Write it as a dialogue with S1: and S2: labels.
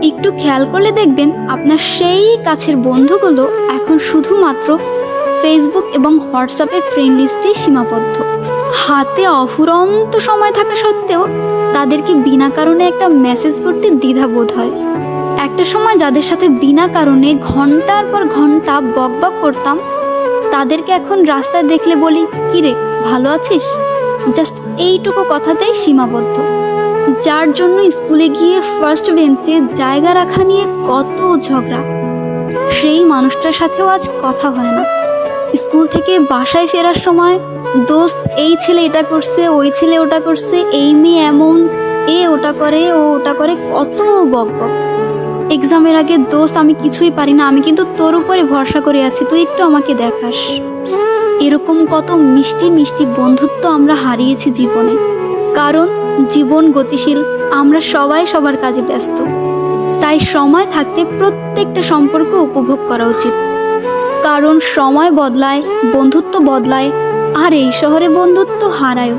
S1: একটু খেয়াল করলে দেখবেন আপনার সেই কাছের বন্ধুগুলো এখন শুধুমাত্র ফেসবুক এবং হোয়াটসঅ্যাপের ফ্রেন্ড লিস্টেই সীমাবদ্ধ। হাতে অফুরন্ত সময় থাকা সত্ত্বেও তাদেরকে বিনা কারণে একটা মেসেজ করতে দ্বিধাবোধ হয়। একটা সময় যাদের সাথে বিনা কারণে ঘন্টার পর ঘন্টা বকবক করতাম, তাদেরকে এখন রাস্তায় দেখলে বলি, কিরে ভালো আছিস? জাস্ট এইটুকু কথাতেই সীমাবদ্ধ। যার জন্য স্কুলে গিয়ে ফার্স্ট বেঞ্চে জায়গা রাখা নিয়ে কত ঝগড়া, সেই মানুষটার সাথেও আজ কথা হয় না। স্কুল থেকে বাসায় ফেরার সময় দোস্ত এই ছেলে এটা করছে, ওই ছেলে ওটা করছে, এই মেয়ে এমন, এ ওটা করে, ও ওটা করে, কত বকবক। এক্সামের আগে দোস্ত আমি কিছুই পারি না, আমি কিন্তু তোর উপরে ভরসা করে আছি, তুই একটু আমাকে দেখাস। এরকম কত মিষ্টি মিষ্টি বন্ধুত্ব আমরা হারিয়েছি জীবনে। কারণ জীবন গতিশীল, আমরা সবাই সবার কাজে ব্যস্ত। তাই সময় থাকতে প্রত্যেকটা সম্পর্ক উপভোগ করা উচিত। কারণ সময় বদলায়, বন্ধুত্ব বদলায়, আর এই শহরে বন্ধুত্ব হারায়ও।